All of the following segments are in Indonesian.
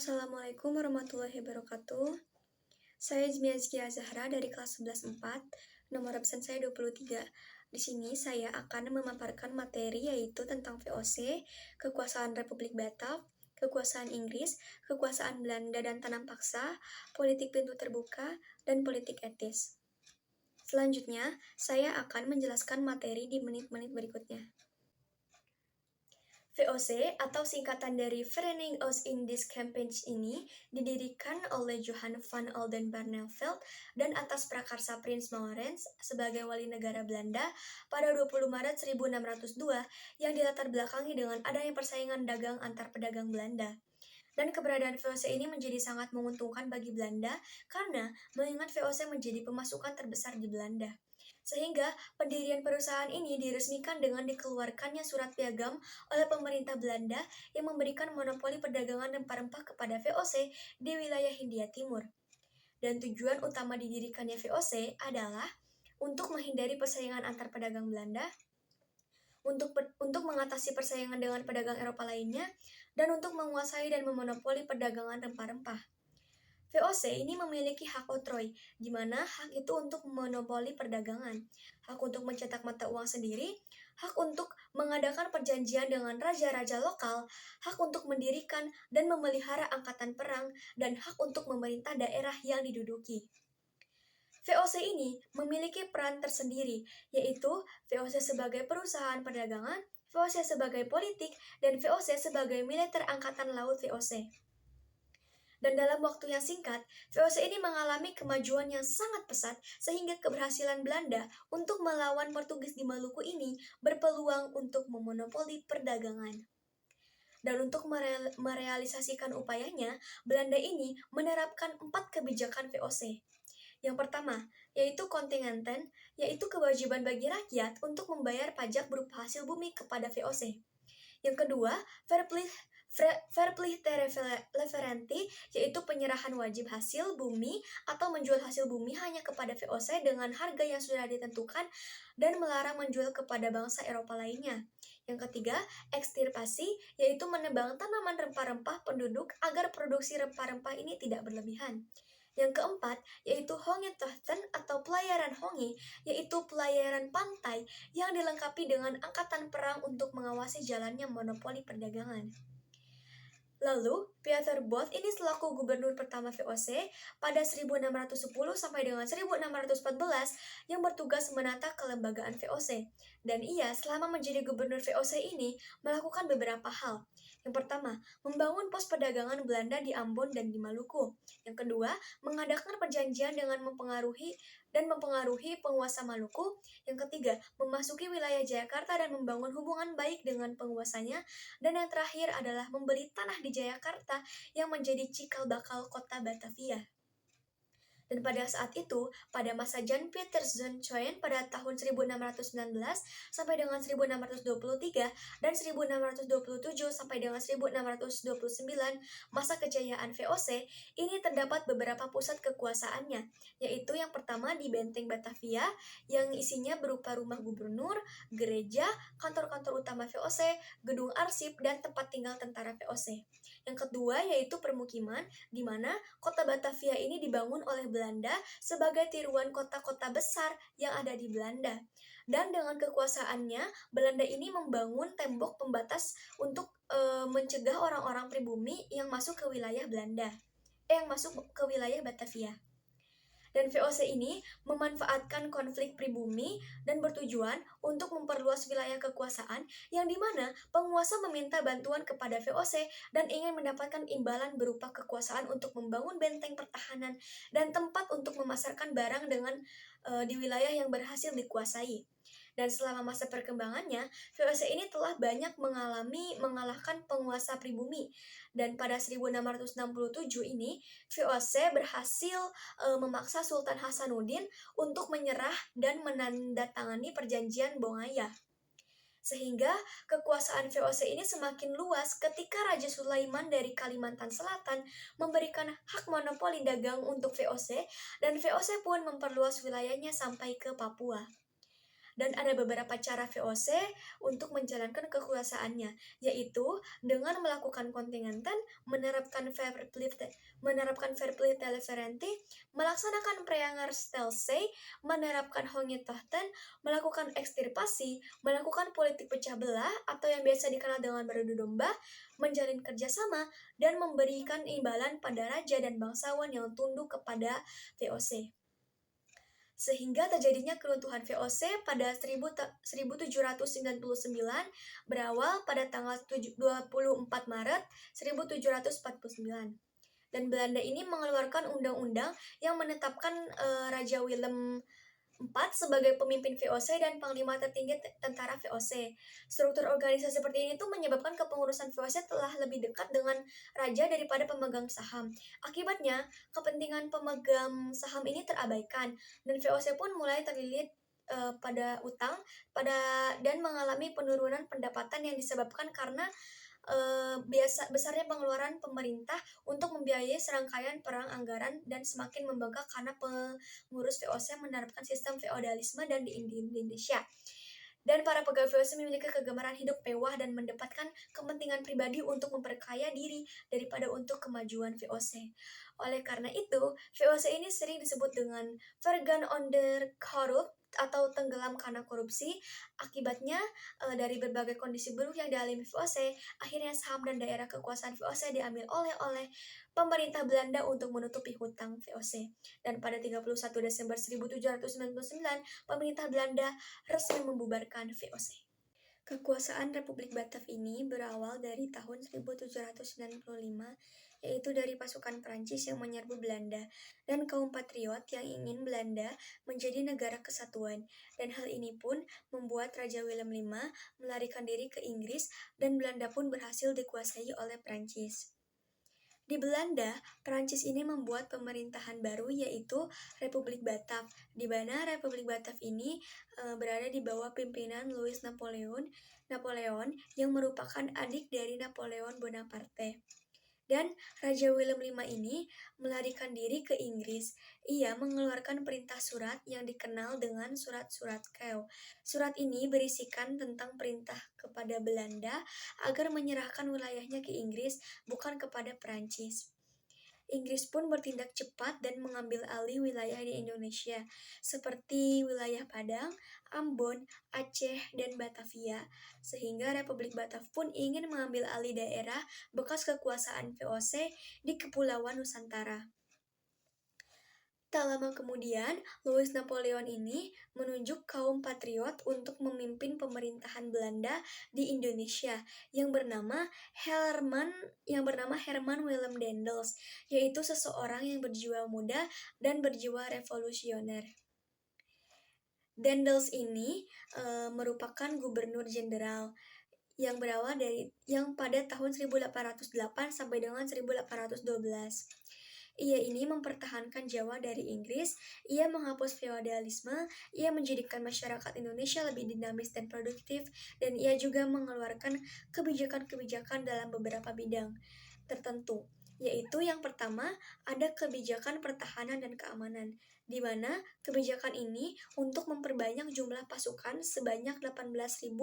Assalamualaikum warahmatullahi wabarakatuh. Saya Zmiazkia Zahra dari kelas 11-4, nomor absen saya 23. Di sini saya akan memaparkan materi yaitu tentang VOC, kekuasaan Republik Batak, kekuasaan Inggris, kekuasaan Belanda dan tanam paksa, politik pintu terbuka, dan politik etis. Selanjutnya, saya akan menjelaskan materi di menit-menit berikutnya. VOC atau singkatan dari Vereniging Oost-Indisch Campaign ini didirikan oleh Johan van Oldenbarnevelt dan atas prakarsa Prins Maurits sebagai wali negara Belanda pada 20 Maret 1602 yang dilatar belakangi dengan adanya persaingan dagang antar pedagang Belanda. Dan keberadaan VOC ini menjadi sangat menguntungkan bagi Belanda karena mengingat VOC menjadi pemasukan terbesar di Belanda. Sehingga pendirian perusahaan ini diresmikan dengan dikeluarkannya surat piagam oleh pemerintah Belanda yang memberikan monopoli perdagangan rempah-rempah kepada VOC di wilayah Hindia Timur. Dan tujuan utama didirikannya VOC adalah untuk menghindari persaingan antar pedagang Belanda, untuk mengatasi persaingan dengan pedagang Eropa lainnya, dan untuk menguasai dan memonopoli perdagangan rempah-rempah. VOC ini memiliki hak oktroy, di mana hak itu untuk memonopoli perdagangan, hak untuk mencetak mata uang sendiri, hak untuk mengadakan perjanjian dengan raja-raja lokal, hak untuk mendirikan dan memelihara angkatan perang, dan hak untuk memerintah daerah yang diduduki. VOC ini memiliki peran tersendiri, yaitu VOC sebagai perusahaan perdagangan, VOC sebagai politik, dan VOC sebagai militer angkatan laut VOC. Dan dalam waktu yang singkat, VOC ini mengalami kemajuan yang sangat pesat sehingga keberhasilan Belanda untuk melawan Portugis di Maluku ini berpeluang untuk memonopoli perdagangan. Dan untuk merealisasikan upayanya, Belanda ini menerapkan 4 kebijakan VOC. Yang pertama, yaitu kontingenten, yaitu kewajiban bagi rakyat untuk membayar pajak berupa hasil bumi kepada VOC. Yang kedua, verplichte referenti, yaitu penyerahan wajib hasil bumi atau menjual hasil bumi hanya kepada VOC dengan harga yang sudah ditentukan dan melarang menjual kepada bangsa Eropa lainnya. Yang ketiga, ekstirpasi, yaitu menebang tanaman rempah-rempah penduduk agar produksi rempah-rempah ini tidak berlebihan. Yang keempat, yaitu Hongetochten atau pelayaran Hongi, yaitu pelayaran pantai yang dilengkapi dengan angkatan perang untuk mengawasi jalannya monopoli perdagangan. Lalu, Pieter Both ini selaku gubernur pertama VOC pada 1610 sampai dengan 1614 yang bertugas menata kelembagaan VOC. Dan ia selama menjadi gubernur VOC ini melakukan beberapa hal. Yang pertama, membangun pos perdagangan Belanda di Ambon dan di Maluku. Yang kedua, mengadakan perjanjian dengan mempengaruhi penguasa Maluku. Yang ketiga, memasuki wilayah Jayakarta dan membangun hubungan baik dengan penguasanya. Dan yang terakhir adalah membeli tanah di Jayakarta yang menjadi cikal bakal kota Batavia. Dan pada saat itu, pada masa Jan Pieter Zoutjen pada tahun 1619 sampai dengan 1623 dan 1627 sampai dengan 1629, masa kejayaan VOC, ini terdapat beberapa pusat kekuasaannya, yaitu yang pertama di Benteng Batavia, yang isinya berupa rumah gubernur, gereja, kantor-kantor utama VOC, gedung arsip, dan tempat tinggal tentara VOC. Yang kedua yaitu permukiman, di mana kota Batavia ini dibangun oleh Belanda sebagai tiruan kota-kota besar yang ada di Belanda. Dan dengan kekuasaannya, Belanda ini membangun tembok pembatas untuk mencegah orang-orang pribumi yang masuk ke wilayah Batavia. Dan VOC ini memanfaatkan konflik pribumi dan bertujuan untuk memperluas wilayah kekuasaan yang dimana penguasa meminta bantuan kepada VOC dan ingin mendapatkan imbalan berupa kekuasaan untuk membangun benteng pertahanan dan tempat untuk memasarkan barang di wilayah yang berhasil dikuasai. Dan selama masa perkembangannya, VOC ini telah banyak mengalahkan penguasa pribumi. Dan pada 1667 ini, VOC berhasil memaksa Sultan Hasanuddin untuk menyerah dan menandatangani perjanjian Bongaya. Sehingga kekuasaan VOC ini semakin luas ketika Raja Sulaiman dari Kalimantan Selatan memberikan hak monopoli dagang untuk VOC dan VOC pun memperluas wilayahnya sampai ke Papua. Dan ada beberapa cara VOC untuk menjalankan kekuasaannya, yaitu dengan melakukan kontingentan, menerapkan fair play teleferenti, melaksanakan Preangerstelzee, menerapkan Hohentochten, melakukan ekstirpasi, melakukan politik pecah belah atau yang biasa dikenal dengan beradu domba, menjalin kerjasama, dan memberikan imbalan pada raja dan bangsawan yang tunduk kepada VOC. Sehingga terjadinya keruntuhan VOC pada 1799 berawal pada tanggal 24 Maret 1749. Dan Belanda ini mengeluarkan undang-undang yang menetapkan Raja Willem IV sebagai pemimpin VOC dan panglima tertinggi tentara VOC. Struktur organisasi seperti ini tuh menyebabkan kepengurusan VOC telah lebih dekat dengan raja daripada pemegang saham. Akibatnya, kepentingan pemegang saham ini terabaikan dan VOC pun mulai terlilit pada utang dan mengalami penurunan pendapatan yang disebabkan karena besarnya pengeluaran pemerintah untuk membiayai serangkaian perang anggaran dan semakin membengkak karena pengurus VOC menerapkan sistem feodalisme dan di Indonesia. Dan para pegawai VOC memiliki kegemaran hidup mewah dan mendapatkan kepentingan pribadi untuk memperkaya diri daripada untuk kemajuan VOC. Oleh karena itu, VOC ini sering disebut dengan vergaan onder corrupt atau tenggelam karena korupsi. Akibatnya, dari berbagai kondisi buruk yang dialami VOC, akhirnya saham dan daerah kekuasaan VOC diambil oleh pemerintah Belanda untuk menutupi hutang VOC. Dan pada 31 Desember 1799, pemerintah Belanda resmi membubarkan VOC. Kekuasaan Republik Batak ini berawal dari tahun 1795, yaitu dari pasukan Prancis yang menyerbu Belanda dan kaum patriot yang ingin Belanda menjadi negara kesatuan. Dan hal ini pun membuat Raja Willem V melarikan diri ke Inggris dan Belanda pun berhasil dikuasai oleh Prancis. Di Belanda, Prancis ini membuat pemerintahan baru yaitu Republik Batak, di mana Republik Batak ini berada di bawah pimpinan Louis Napoleon yang merupakan adik dari Napoleon Bonaparte. Dan Raja Willem V ini melarikan diri ke Inggris. Ia mengeluarkan perintah surat yang dikenal dengan Surat-Surat Kew. Surat ini berisikan tentang perintah kepada Belanda agar menyerahkan wilayahnya ke Inggris, bukan kepada Perancis. Inggris pun bertindak cepat dan mengambil alih wilayah di Indonesia, seperti wilayah Padang, Ambon, Aceh, dan Batavia, sehingga Republik Batak pun ingin mengambil alih daerah bekas kekuasaan VOC di Kepulauan Nusantara. Tak lama kemudian, Louis Napoleon ini menunjuk kaum patriot untuk memimpin pemerintahan Belanda di Indonesia yang bernama Herman Willem Daendels, yaitu seseorang yang berjiwa muda dan berjiwa revolusioner. Daendels ini merupakan gubernur jenderal yang pada tahun 1808 sampai dengan 1812. Ia ini mempertahankan Jawa dari Inggris, ia menghapus feodalisme, ia menjadikan masyarakat Indonesia lebih dinamis dan produktif, dan ia juga mengeluarkan kebijakan-kebijakan dalam beberapa bidang tertentu. Yaitu yang pertama, ada kebijakan pertahanan dan keamanan, di mana kebijakan ini untuk memperbanyak jumlah pasukan sebanyak 18.000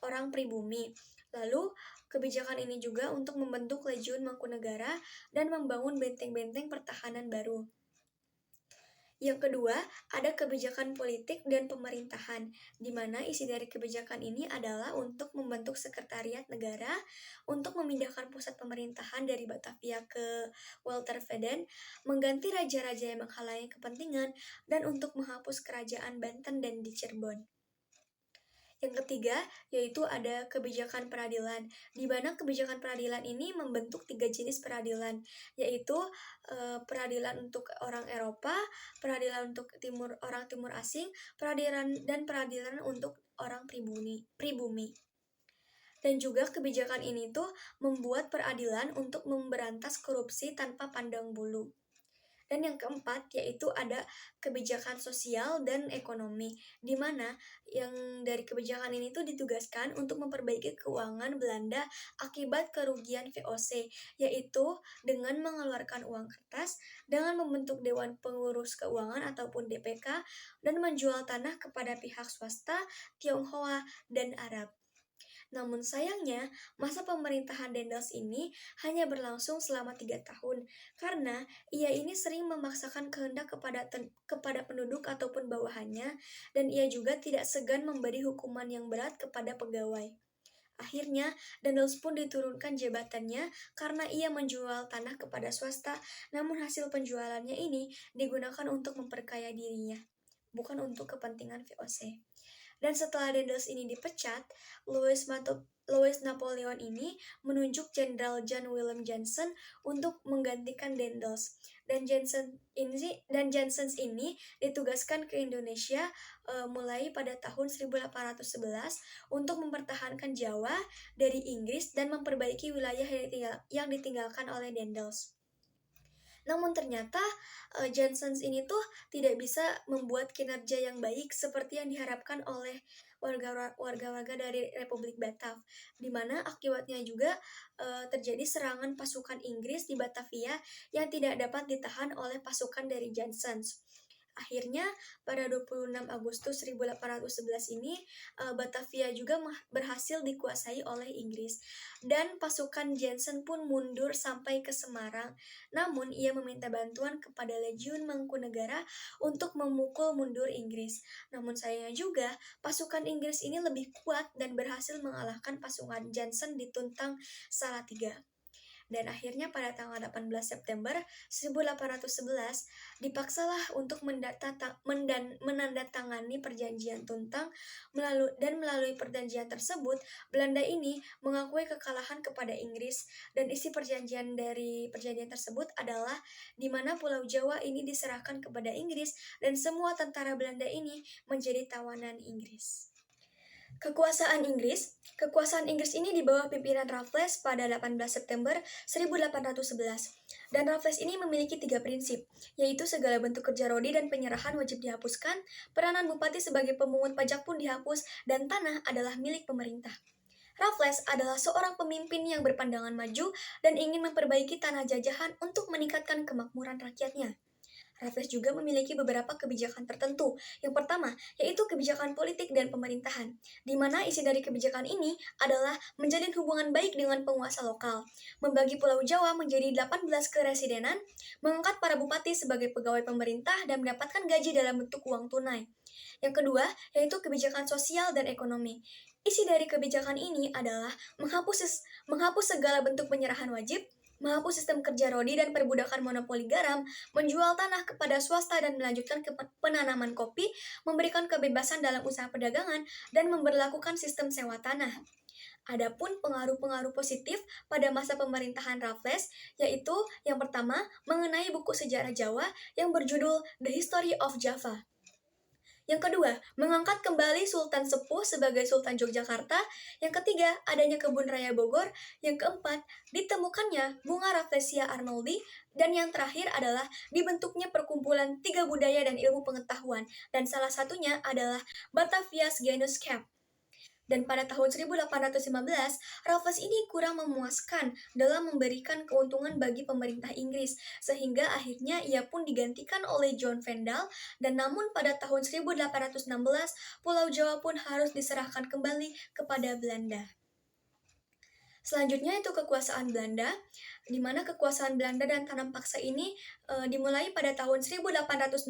orang pribumi. Lalu, kebijakan ini juga untuk membentuk Legiun Mangkunegara dan membangun benteng-benteng pertahanan baru. Yang kedua, ada kebijakan politik dan pemerintahan, di mana isi dari kebijakan ini adalah untuk membentuk sekretariat negara, untuk memindahkan pusat pemerintahan dari Batavia ke Walterveden, mengganti raja-raja yang menghalangi kepentingan, dan untuk menghapus kerajaan Banten dan di Cirebon. Yang ketiga, yaitu ada kebijakan peradilan, di mana kebijakan peradilan ini membentuk 3 jenis peradilan, yaitu peradilan untuk orang Eropa, peradilan untuk orang Timur Asing, peradilan untuk orang pribumi. Dan juga kebijakan ini tuh membuat peradilan untuk memberantas korupsi tanpa pandang bulu. Dan yang keempat yaitu ada kebijakan sosial dan ekonomi, di mana yang dari kebijakan ini tuh ditugaskan untuk memperbaiki keuangan Belanda akibat kerugian VOC, yaitu dengan mengeluarkan uang kertas, dengan membentuk Dewan Pengurus Keuangan ataupun DPK, dan menjual tanah kepada pihak swasta, Tionghoa, dan Arab. Namun sayangnya, masa pemerintahan Dendels ini hanya berlangsung selama 3 tahun, karena ia ini sering memaksakan kehendak kepada penduduk ataupun bawahannya, dan ia juga tidak segan memberi hukuman yang berat kepada pegawai. Akhirnya, Dendels pun diturunkan jabatannya karena ia menjual tanah kepada swasta, namun hasil penjualannya ini digunakan untuk memperkaya dirinya, bukan untuk kepentingan VOC. Dan setelah Dendels ini dipecat, Louis Napoleon ini menunjuk Jenderal John William Johnson untuk menggantikan Dendels. Dan Johnson ini ditugaskan ke Indonesia mulai pada tahun 1811 untuk mempertahankan Jawa dari Inggris dan memperbaiki wilayah yang ditinggalkan oleh Dendels. Namun ternyata Johnson ini tuh tidak bisa membuat kinerja yang baik seperti yang diharapkan oleh warga-warga dari Republik Batav, di mana akibatnya juga terjadi serangan pasukan Inggris di Batavia yang tidak dapat ditahan oleh pasukan dari Johnson. Akhirnya, pada 26 Agustus 1811 ini, Batavia juga berhasil dikuasai oleh Inggris. Dan pasukan Johnson pun mundur sampai ke Semarang. Namun, ia meminta bantuan kepada Legiun Mangkunegara untuk memukul mundur Inggris. Namun sayangnya juga, pasukan Inggris ini lebih kuat dan berhasil mengalahkan pasukan Johnson di Tuntang Salatiga. Dan akhirnya pada tanggal 18 September 1811 dipaksalah untuk menandatangani perjanjian Tuntang melalui perjanjian tersebut Belanda ini mengakui kekalahan kepada Inggris, dan isi perjanjian dari perjanjian tersebut adalah di mana Pulau Jawa ini diserahkan kepada Inggris dan semua tentara Belanda ini menjadi tawanan Inggris. Kekuasaan Inggris ini di bawah pimpinan Raffles pada 18 September 1811. Dan Raffles ini memiliki 3 prinsip, yaitu segala bentuk kerja rodi dan penyerahan wajib dihapuskan, peranan bupati sebagai pemungut pajak pun dihapus, dan tanah adalah milik pemerintah. Raffles adalah seorang pemimpin yang berpandangan maju dan ingin memperbaiki tanah jajahan untuk meningkatkan kemakmuran rakyatnya. Raffles juga memiliki beberapa kebijakan tertentu. Yang pertama, yaitu kebijakan politik dan pemerintahan, di mana isi dari kebijakan ini adalah menjalin hubungan baik dengan penguasa lokal, membagi Pulau Jawa menjadi 18 keresidenan, mengangkat para bupati sebagai pegawai pemerintah dan mendapatkan gaji dalam bentuk uang tunai. Yang kedua, yaitu kebijakan sosial dan ekonomi. Isi dari kebijakan ini adalah menghapus segala bentuk penyerahan wajib, menghapus sistem kerja rodi dan perbudakan monopoli garam, menjual tanah kepada swasta dan melanjutkan ke penanaman kopi, memberikan kebebasan dalam usaha perdagangan, dan memberlakukan sistem sewa tanah. Adapun pengaruh-pengaruh positif pada masa pemerintahan Raffles, yaitu yang pertama mengenai buku sejarah Jawa yang berjudul The History of Java. Yang kedua, mengangkat kembali Sultan Sepuh sebagai Sultan Yogyakarta. Yang ketiga, adanya kebun raya Bogor. Yang keempat, ditemukannya bunga Rafflesia Arnoldi. Dan yang terakhir adalah dibentuknya perkumpulan 3 budaya dan ilmu pengetahuan. Dan salah satunya adalah Batavia's Genus Camp. Dan pada tahun 1815, Raffles ini kurang memuaskan dalam memberikan keuntungan bagi pemerintah Inggris, sehingga akhirnya ia pun digantikan oleh John Vendal, dan namun pada tahun 1816, Pulau Jawa pun harus diserahkan kembali kepada Belanda. Selanjutnya itu kekuasaan Belanda, di mana kekuasaan Belanda dan tanam paksa ini dimulai pada tahun 1816,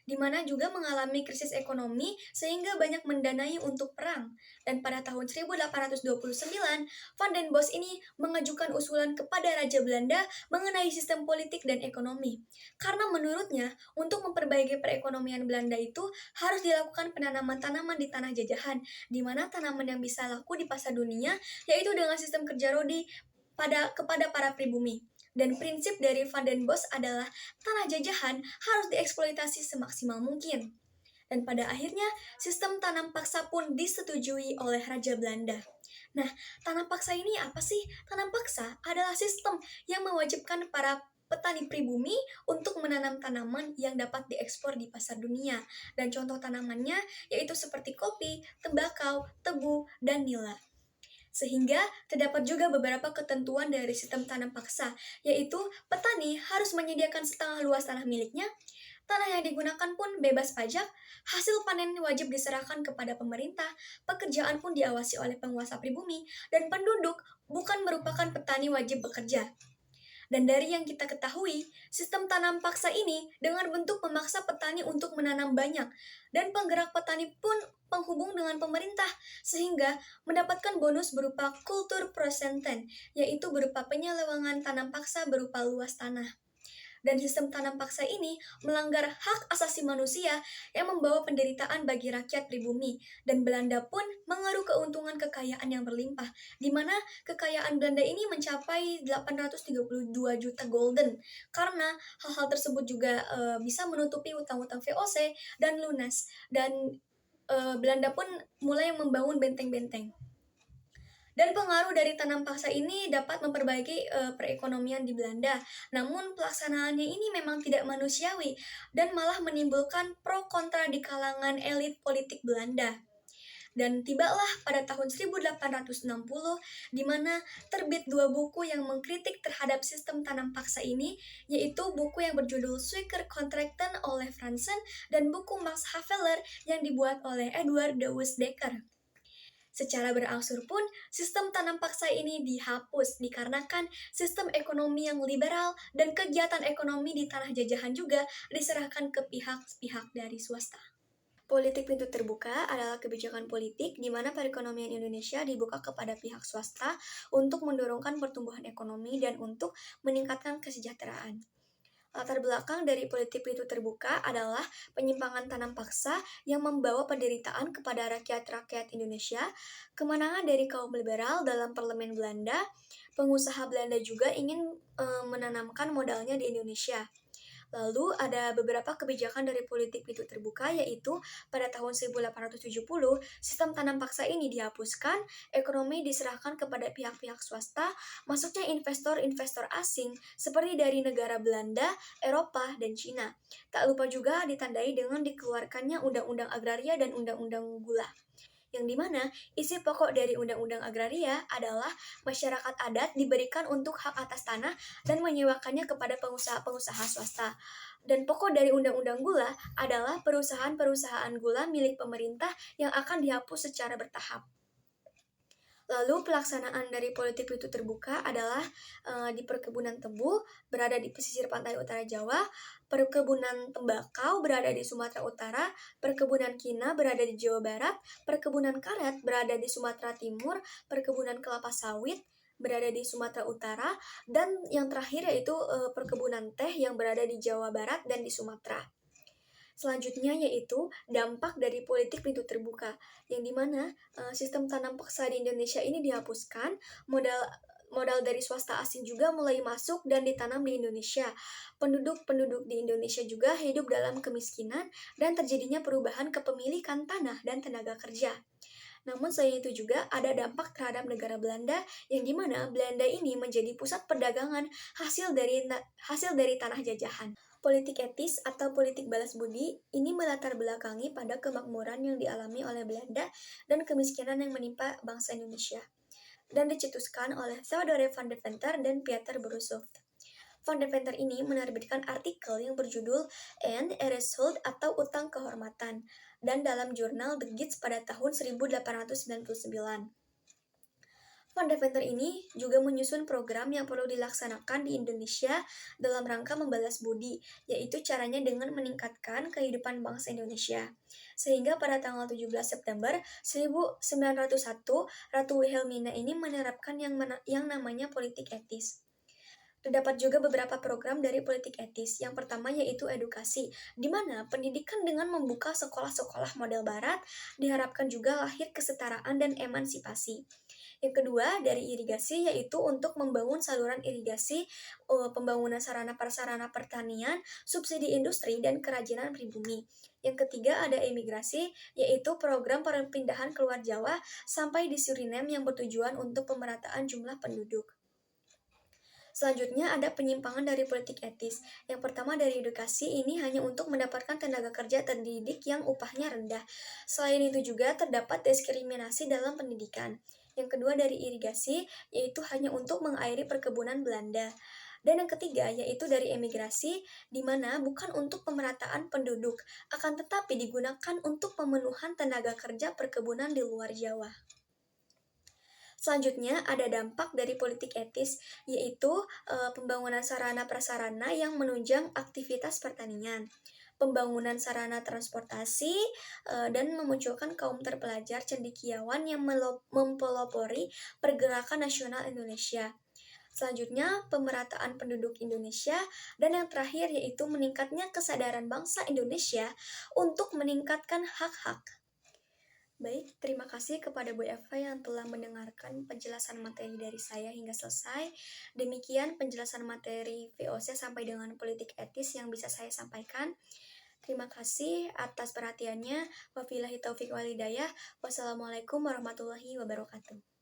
di mana juga mengalami krisis ekonomi sehingga banyak mendanai untuk perang. Dan pada tahun 1829, Van den Bosch ini mengajukan usulan kepada Raja Belanda mengenai sistem politik dan ekonomi. Karena menurutnya, untuk memperbaiki perekonomian Belanda itu harus dilakukan penanaman tanaman di tanah jajahan, di mana tanaman yang bisa laku di pasar dunia yaitu dengan sistem kerja rodi kepada para pribumi. Dan prinsip dari Van den Bosch adalah tanah jajahan harus dieksploitasi semaksimal mungkin. Dan pada akhirnya, sistem tanam paksa pun disetujui oleh Raja Belanda. Nah, tanam paksa ini apa sih? Tanam paksa adalah sistem yang mewajibkan para petani pribumi untuk menanam tanaman yang dapat diekspor di pasar dunia. Dan contoh tanamannya yaitu seperti kopi, tembakau, tebu, dan nila. Sehingga terdapat juga beberapa ketentuan dari sistem tanam paksa, yaitu petani harus menyediakan setengah luas tanah miliknya, tanah yang digunakan pun bebas pajak, hasil panen wajib diserahkan kepada pemerintah, pekerjaan pun diawasi oleh penguasa pribumi, dan penduduk bukan merupakan petani wajib bekerja. Dan dari yang kita ketahui, sistem tanam paksa ini dengan bentuk memaksa petani untuk menanam banyak, dan penggerak petani pun penghubung dengan pemerintah, sehingga mendapatkan bonus berupa kultur prosenten, yaitu berupa penyelewangan tanam paksa berupa luas tanah. Dan sistem tanam paksa ini melanggar hak asasi manusia yang membawa penderitaan bagi rakyat pribumi. Dan Belanda pun mengeruk keuntungan kekayaan yang berlimpah, di mana kekayaan Belanda ini mencapai 832 juta gulden. Karena hal-hal tersebut juga bisa menutupi utang-utang VOC dan lunas. Dan Belanda pun mulai membangun benteng-benteng. Dan pengaruh dari tanam paksa ini dapat memperbaiki perekonomian di Belanda. Namun pelaksanaannya ini memang tidak manusiawi dan malah menimbulkan pro kontra di kalangan elit politik Belanda. Dan tibalah pada tahun 1860 di mana terbit dua buku yang mengkritik terhadap sistem tanam paksa ini, yaitu buku yang berjudul Suikerkontrakten oleh Fransen dan buku Max Havelaar yang dibuat oleh Edward de Dekker. Secara berangsur pun, sistem tanam paksa ini dihapus dikarenakan sistem ekonomi yang liberal dan kegiatan ekonomi di tanah jajahan juga diserahkan ke pihak-pihak dari swasta. Politik pintu terbuka adalah kebijakan politik di mana perekonomian Indonesia dibuka kepada pihak swasta untuk mendorongkan pertumbuhan ekonomi dan untuk meningkatkan kesejahteraan. Latar belakang dari politik pintu terbuka adalah penyimpangan tanam paksa yang membawa penderitaan kepada rakyat-rakyat Indonesia, kemenangan dari kaum liberal dalam parlemen Belanda, pengusaha Belanda juga ingin menanamkan modalnya di Indonesia. Lalu ada beberapa kebijakan dari politik pintu terbuka, yaitu pada tahun 1870 sistem tanam paksa ini dihapuskan, ekonomi diserahkan kepada pihak-pihak swasta, masuknya investor-investor asing seperti dari negara Belanda, Eropa, dan Cina. Tak lupa juga ditandai dengan dikeluarkannya Undang-Undang Agraria dan Undang-Undang Gula, yang dimana isi pokok dari Undang-Undang Agraria adalah masyarakat adat diberikan untuk hak atas tanah dan menyewakannya kepada pengusaha-pengusaha swasta. Dan pokok dari Undang-Undang Gula adalah perusahaan-perusahaan gula milik pemerintah yang akan dihapus secara bertahap. Lalu pelaksanaan dari politik pintu terbuka adalah di perkebunan tebu berada di pesisir pantai utara Jawa, perkebunan tembakau berada di Sumatera Utara, perkebunan kina berada di Jawa Barat, perkebunan karet berada di Sumatera Timur, perkebunan kelapa sawit berada di Sumatera Utara, dan yang terakhir yaitu perkebunan teh yang berada di Jawa Barat dan di Sumatera. Selanjutnya yaitu dampak dari politik pintu terbuka, yang dimana sistem tanam paksa di Indonesia ini dihapuskan, modal dari swasta asing juga mulai masuk dan ditanam di Indonesia. Penduduk-penduduk di Indonesia juga hidup dalam kemiskinan dan terjadinya perubahan kepemilikan tanah dan tenaga kerja. Namun selain itu juga ada dampak terhadap negara Belanda, yang dimana Belanda ini menjadi pusat perdagangan hasil dari tanah jajahan. Politik etis atau politik balas budi ini melatar belakangi pada kemakmuran yang dialami oleh Belanda dan kemiskinan yang menimpa bangsa Indonesia, dan dicetuskan oleh Theodore van Deventer dan Pieter Boerushoff. Van Deventer ini menerbitkan artikel yang berjudul And Erashold atau Utang Kehormatan, dan dalam jurnal The Gids pada tahun 1899. Van Deventer ini juga menyusun program yang perlu dilaksanakan di Indonesia dalam rangka membalas budi, yaitu caranya dengan meningkatkan kehidupan bangsa Indonesia. Sehingga pada tanggal 17 September 1901, Ratu Wilhelmina ini menerapkan yang namanya politik etis. Terdapat juga beberapa program dari politik etis. Yang pertama yaitu edukasi, di mana pendidikan dengan membuka sekolah-sekolah model barat diharapkan juga lahir kesetaraan dan emansipasi. Yang kedua dari irigasi, yaitu untuk membangun saluran irigasi, pembangunan sarana-prasarana pertanian, subsidi industri, dan kerajinan pribumi. Yang ketiga ada emigrasi, yaitu program perpindahan keluar Jawa sampai di Suriname yang bertujuan untuk pemerataan jumlah penduduk. Selanjutnya ada penyimpangan dari politik etis. Yang pertama dari edukasi, ini hanya untuk mendapatkan tenaga kerja terdidik yang upahnya rendah. Selain itu juga terdapat diskriminasi dalam pendidikan. Yang kedua dari irigasi, yaitu hanya untuk mengairi perkebunan Belanda. Dan yang ketiga yaitu dari emigrasi, di mana bukan untuk pemerataan penduduk, akan tetapi digunakan untuk pemenuhan tenaga kerja perkebunan di luar Jawa. Selanjutnya ada dampak dari politik etis, yaitu pembangunan sarana prasarana yang menunjang aktivitas pertanian, pembangunan sarana transportasi, dan memunculkan kaum terpelajar cendekiawan yang mempelopori pergerakan nasional Indonesia. Selanjutnya, pemerataan penduduk Indonesia, dan yang terakhir yaitu meningkatnya kesadaran bangsa Indonesia untuk meningkatkan hak-hak. Baik, terima kasih kepada Bu Eva yang telah mendengarkan penjelasan materi dari saya hingga selesai. Demikian penjelasan materi VOC sampai dengan politik etis yang bisa saya sampaikan. Terima kasih atas perhatiannya. Wabillahi taufiq walhidayah. Wassalamualaikum warahmatullahi wabarakatuh.